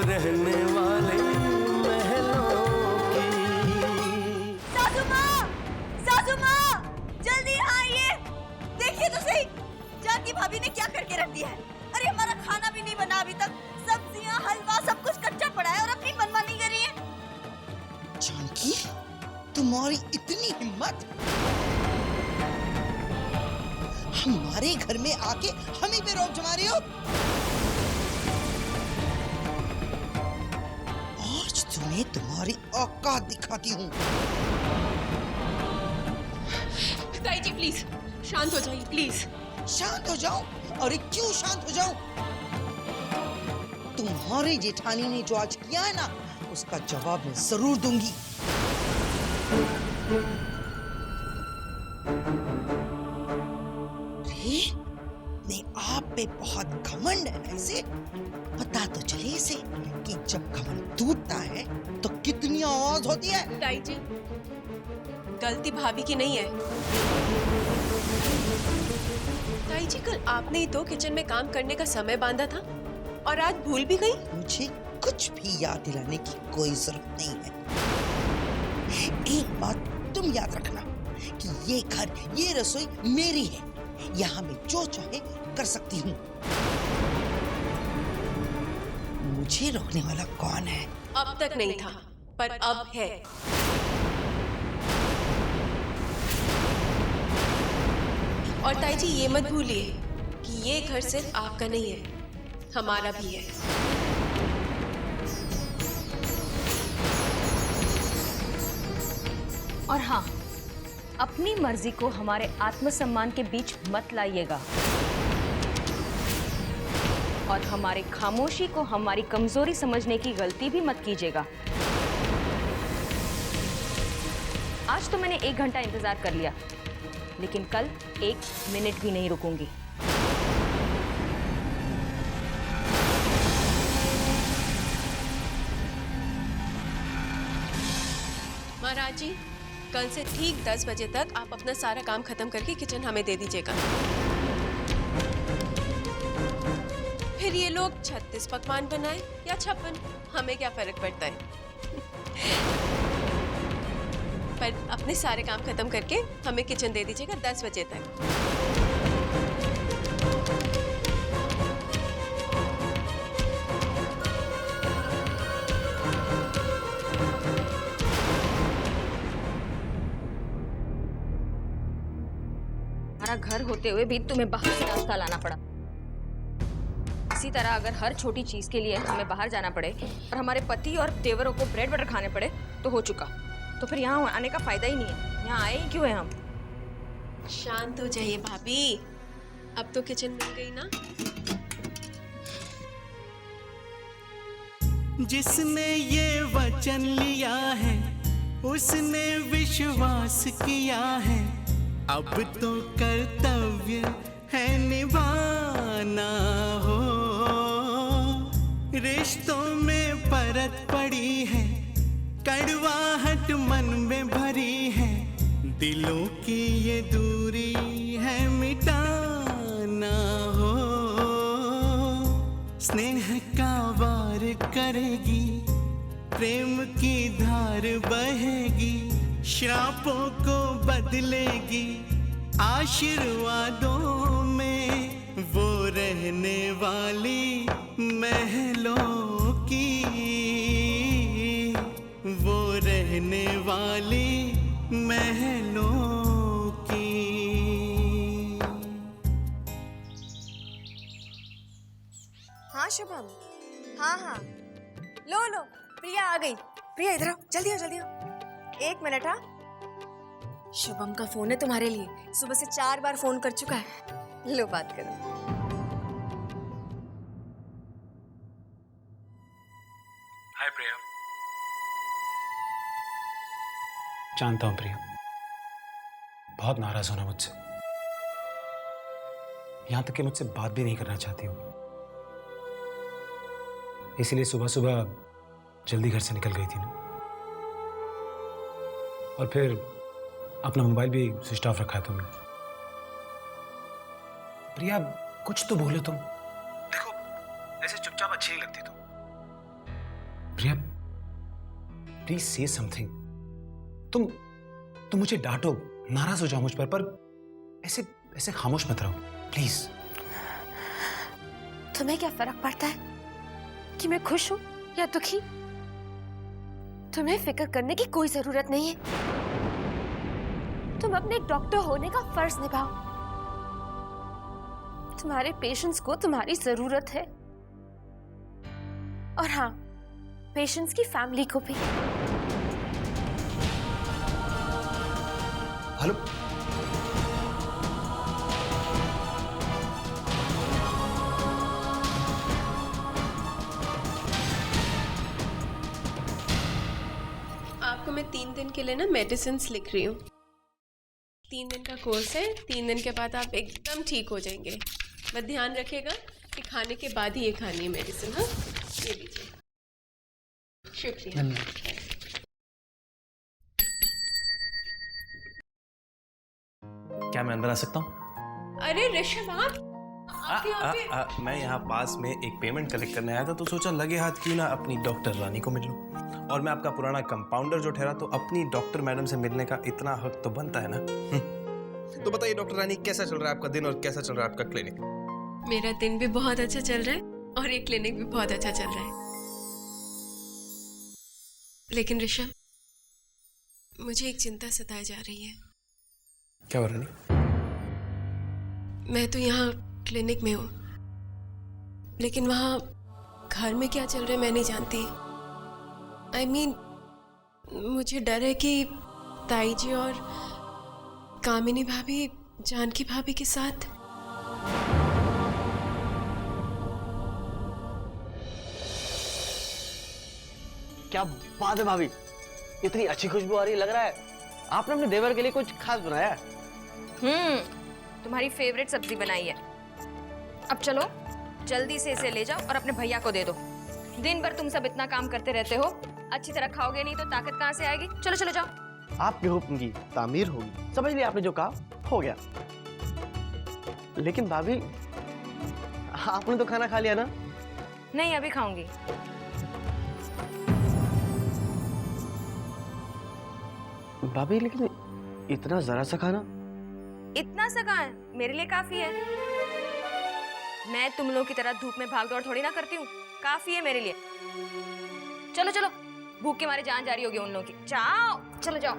रहने वाले महलों की। सासू माँ, सासू माँ, जल्दी आइए। देखिए तो सही, जानकी भाभी ने क्या करके रख दिया है। अरे हमारा खाना भी नहीं बना अभी तक, सब्जियाँ, हलवा सब कुछ कच्चा पड़ा है और अपनी मनमानी करी है। जानकी, तुम्हारी इतनी हिम्मत, हमारे घर में आके हम ही पे रोब जमा रही हो। आज तुम्हें तुम्हारी औकात दिखाती हूँ। ताई जी प्लीज शांत हो जाइए प्लीज। शांत हो जाऊं? अरे क्यों शांत हो जाऊं? तुम्हारी जेठानी ने जो आज किया है ना, उसका जवाब मैं जरूर दूंगी। नहीं, आप पे बहुत घमंड है ना इसे? पता तो चले इसे कि जब घमंड टूटता है तो कितनी आवाज होती है। ताई जी गलती भाभी की नहीं है। ताई जी कल आपने ही तो किचन में काम करने का समय बांधा था और आज भूल भी गई। मुझे कुछ भी याद दिलाने की कोई जरूरत नहीं है। एक बात तुम याद रखना कि ये घर, ये रसोई मेरी है। यहाँ मैं जो चाहे कर सकती हूँ। मुझे रोकने वाला कौन है? अब तक नहीं था पर अब है। और ताई जी ये मत भूलिए कि ये घर सिर्फ आपका नहीं है, हमारा भी है। और हाँ, अपनी मर्जी को हमारे आत्मसम्मान के बीच मत लाइएगा और हमारे खामोशी को हमारी कमजोरी समझने की गलती भी मत कीजिएगा। आज तो मैंने 1 घंटा इंतजार कर लिया, लेकिन कल 1 मिनट भी नहीं रुकूंगी। महाराज जी कल से ठीक 10 बजे तक आप अपना सारा काम खत्म करके किचन हमें दे दीजिएगा। फिर ये लोग 36 पकवान बनाए या 56, हमें क्या फर्क पड़ता है। पर अपने सारे काम खत्म करके हमें किचन दे दीजिएगा 10 बजे तक। घर होते हुए भी तुम्हें बाहर से नाश्ता लाना पड़ा। इसी तरह अगर हर छोटी चीज के लिए हमें बाहर जाना पड़े और हमारे पति और देवरों को ब्रेड बटर खाने पड़े तो हो चुका। तो फिर यहाँ आने का फायदा ही नहीं है। यहाँ आए ही क्यों है हम? शांत हो जाइए भाभी, अब तो किचन मिल गई ना। जिसने ये वचन लिया है उसने विश्वास किया है, अब तो कर्तव्य है निभाना हो। रिश्तों में परत पड़ी है, कड़वाहट मन में भरी है, दिलों की ये दूरी है मिटाना हो। स्नेह का वार करेगी, प्रेम की धार बहेगी, श्रापों को बदलेगी आशीर्वादों में, वो रहने वाली महलों की, वो रहने वाली महलों की। हाँ शुभम, हाँ हाँ, लो लो, प्रिया आ गई। प्रिया इधर आओ, जल्दी आओ जल्दी आओ। 1 मिनट। हाँ शुभम का फोन है तुम्हारे लिए, सुबह से 4 बार फोन कर चुका है। लो बात करो। हाय प्रिया। जानता हूं प्रिया, बहुत नाराज होना मुझसे, यहां तक कि मुझसे बात भी नहीं करना चाहती हो। इसीलिए सुबह सुबह जल्दी घर से निकल गई थी ना, और फिर अपना मोबाइल भी स्विच ऑफ रखा है तुमने। प्रिया कुछ तो बोलो तुम। देखो ऐसे चुपचाप अच्छी नहीं लगती तुम। प्रिया, प्लीज से समथिंग। तुम मुझे डांटो, नाराज हो जाओ मुझ पर ऐसे ऐसे खामोश मत रहो प्लीज। तुम्हें क्या फर्क पड़ता है कि मैं खुश हूं या दुखी? तुम्हें फिक्र करने की कोई जरूरत नहीं है। तुम अपने डॉक्टर होने का फर्ज निभाओ। तुम्हारे पेशेंट्स को तुम्हारी जरूरत है, और हाँ, पेशेंट्स की फैमिली को भी। हेलो, आपको मैं 3 दिन के लिए ना मेडिसिन लिख रही हूँ। 3 दिन का कोर्स है। 3 दिन के बाद आप एकदम ठीक हो जाएंगे। बस ध्यान रखिएगा कि खाने के बाद ही ये खानी है मेडिसिन। हाँ, ये लीजिए। शुक्रिया। क्या मैं अंदर आ सकता हूँ? अरे ऋषभ, आप यहाँ पे? मैं यहाँ पास में एक पेमेंट कलेक्ट करने आया था, तो सोचा लगे हाथ क्यों ना अपनी डॉक्टर रानी को मिल लूं। और मैं आपका पुराना कंपाउंडर जो ठहरा, तो अपनी डॉक्टर मैडम से मिलने का इतना हक तो बनता है ना। तो बताइए डॉक्टर रानी, कैसा चल रहा है आपका दिन और कैसा चल रहा है आपका क्लिनिक? मेरा दिन भी बहुत अच्छा चल रहा है और ये क्लिनिक भी बहुत अच्छा चल रहा है। लेकिन ऋषभ, मुझे एक चिंता सताई जा रही है। क्या हो रानी? मैं तो यहाँ क्लिनिक में हूँ, लेकिन वहाँ घर में क्या चल रहा है मैं नहीं जानती। I mean, मुझे डर है कि ताई जी और कामिनी भाभी जानकी भाभी के साथ। क्या बात है भाभी, इतनी अच्छी खुशबू आ रही है। लग रहा है आपने अपने देवर के लिए कुछ खास बनाया है। तुम्हारी फेवरेट सब्जी बनाई है। अब चलो जल्दी से इसे ले जाओ और अपने भैया को दे दो। दिन भर तुम सब इतना काम करते रहते हो, अच्छी तरह खाओगे नहीं तो ताकत कहाँ से आएगी? चलो चलो जाओ। आपके हुक्म की तामीर होगी, समझ लिया आपने जो कहा, हो गया। लेकिन भाभी, आपने तो खाना खा लिया ना? नहीं, अभी खाऊंगी। भाभी लेकिन इतना जरा सा खाना? इतना सा कहाँ है, मेरे लिए काफी है। मैं तुम लोगों की तरह धूप में भाग दौड़ थोड़ी ना करती हूँ, काफी है मेरे लिए। चलो चलो, भूख के मारे जान जा रही होगी उन लोगों की। जाओ, चलो जाओ।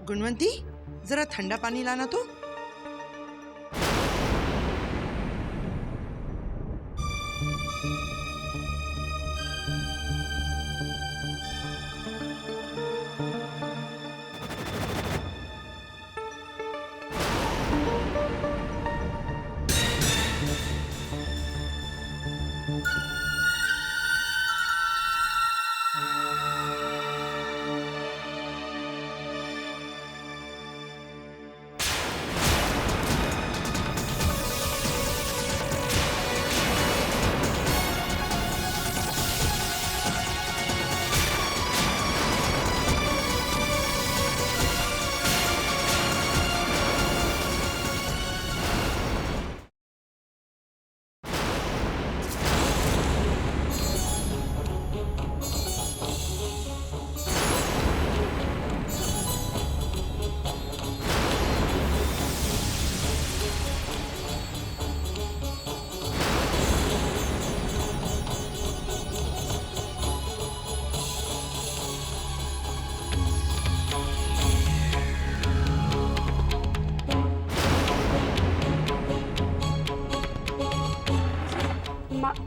गुणवंती, जरा ठंडा पानी लाना तो।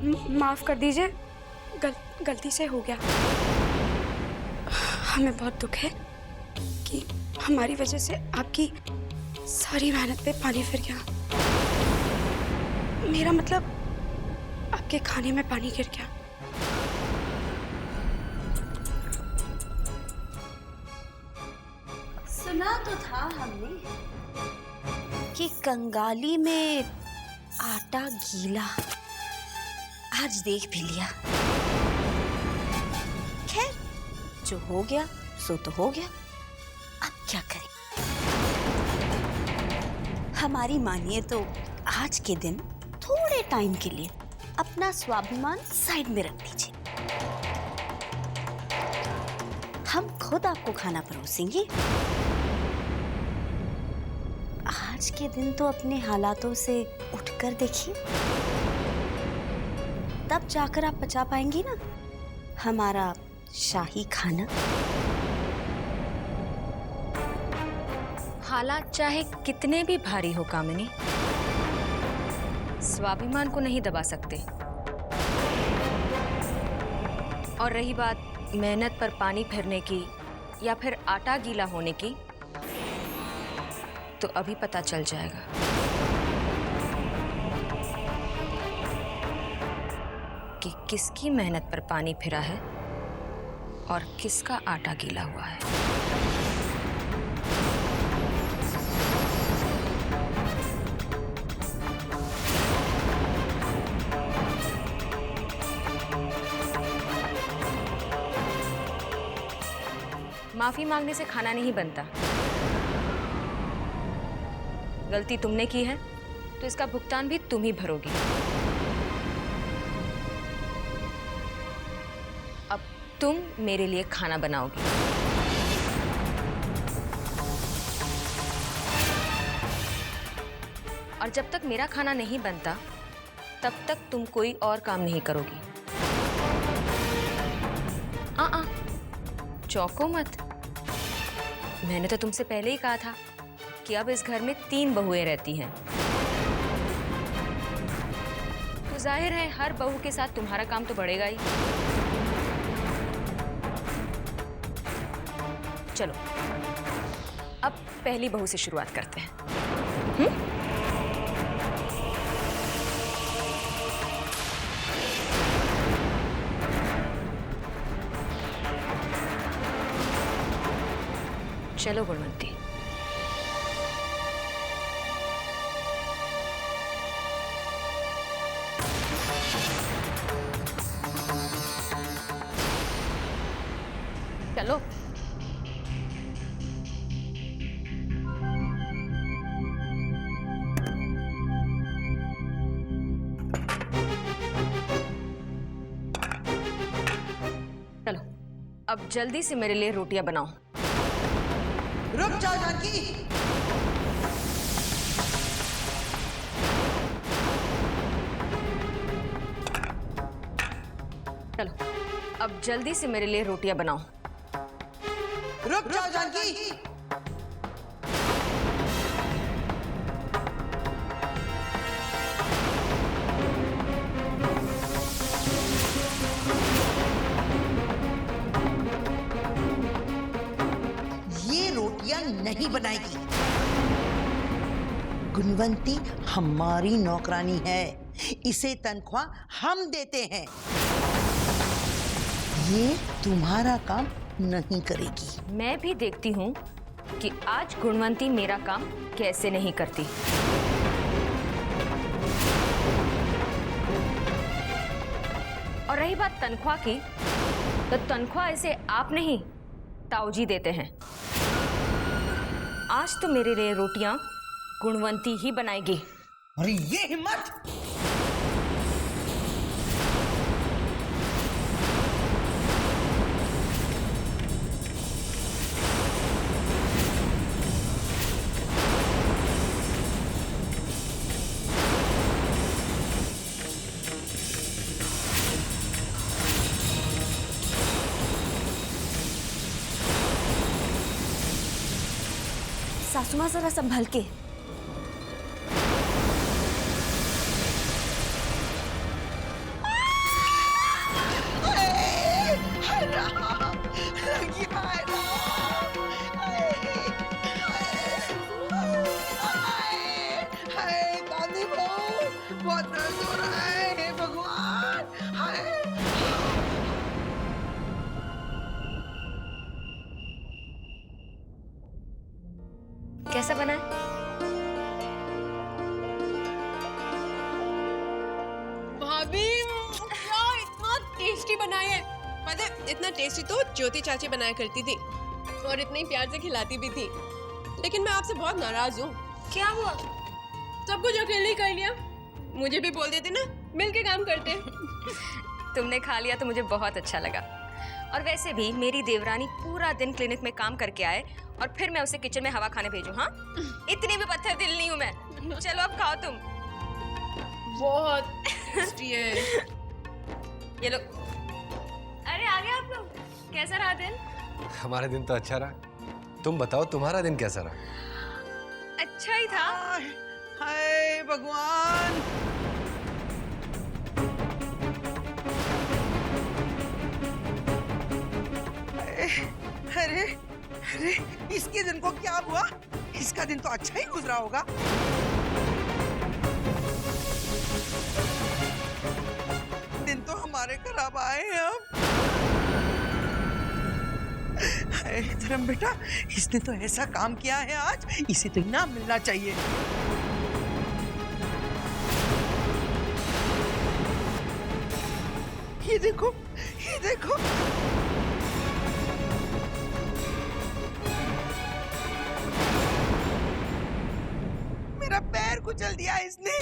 माफ कर दीजिए, गलती से हो गया। हमें बहुत दुख है कि हमारी वजह से आपकी सारी मेहनत पे पानी फिर गया। मेरा मतलब आपके खाने में पानी गिर गया। सुना तो था हमने कि कंगाली में आटा गीला, आज देख भी लिया। खैर, जो हो गया सो तो हो गया, अब क्या करें। हमारी मानिए तो आज के दिन थोड़े टाइम के लिए अपना स्वाभिमान साइड में रख दीजिए। हम खुद आपको खाना परोसेंगे। आज के दिन तो अपने हालातों से उठकर देखिए, तब जाकर आप पचा पाएंगी ना हमारा शाही खाना। हालात चाहे कितने भी भारी हो कामिनी, स्वाभिमान को नहीं दबा सकते। और रही बात मेहनत पर पानी फिरने की या फिर आटा गीला होने की, तो अभी पता चल जाएगा। कि किसकी मेहनत पर पानी फिरा है और किसका आटा गीला हुआ है। माफी मांगने से खाना नहीं बनता। गलती तुमने की है तो इसका भुगतान भी तुम ही भरोगी। अब तुम मेरे लिए खाना बनाओगी। और जब तक मेरा खाना नहीं बनता तब तक तुम कोई और काम नहीं करोगी। चौंको मत। मैंने तो तुमसे पहले ही कहा था कि अब इस घर में 3 बहुएं रहती हैं। तो जाहिर है हर बहू के साथ तुम्हारा काम तो बढ़ेगा ही। चलो अब पहली बहू से शुरुआत करते हैं। चलो गुणवंती। चलो चलो अब जल्दी से मेरे लिए रोटियां बनाओ। रुक जाओ जानकी। चलो अब जल्दी से मेरे लिए रोटियां बनाओ। रुक जाओ जानकी। ये रोटियां नहीं बनाएगी। गुणवंती हमारी नौकरानी है, इसे तनख्वाह हम देते हैं। ये तुम्हारा काम नहीं करेगी। मैं भी देखती हूँ कि आज गुणवंती मेरा काम कैसे नहीं करती। और रही बात तनख्वाह की, तो तनख्वाह इसे आप नहीं ताऊजी देते हैं। आज तो मेरे लिए रोटियां गुणवंती ही बनाएगी। अरे ये हिम्मत! सासू माँ जरा संभल के। बहुत दर्द हो रहा है, हे भगवान। हाय। कैसा बना है? भाभी क्या इतना टेस्टी बनाया है। पता है इतना टेस्टी तो ज्योति चाची बनाया करती थी और इतने ही प्यार से खिलाती भी थी। लेकिन मैं आपसे बहुत नाराज हूँ। क्या हुआ? सब कुछ अकेले ही कर लिया। मुझे भी बोल देते ना, मिलके काम करते। तुमने खा लिया तो मुझे बहुत अच्छा लगा। और वैसे भी मेरी देवरानी पूरा दिन क्लिनिक में काम करके आए और फिर मैं उसे किचन में हवा खाने भेजूं। हाँ, इतनी भी पत्थर दिल नहीं हूं मैं। चलो अब खाओ तुम। बहुत टेस्टी है। ये लो। अरे आ गए आप लोग। कैसा रहा दिन? हमारा दिन तो अच्छा रहा। तुम बताओ तुम्हारा दिन कैसा रहा? अच्छा ही था। हाय भगवान। अरे अरे इसके दिन को क्या हुआ? इसका दिन तो अच्छा ही गुजरा होगा। दिन तो हमारे खराब आए हैं अब। धर्म बेटा, इसने तो ऐसा काम किया है आज, इसे तो इनाम मिलना चाहिए। ये देखो, ये देखो। मेरा पैर कुचल दिया इसने।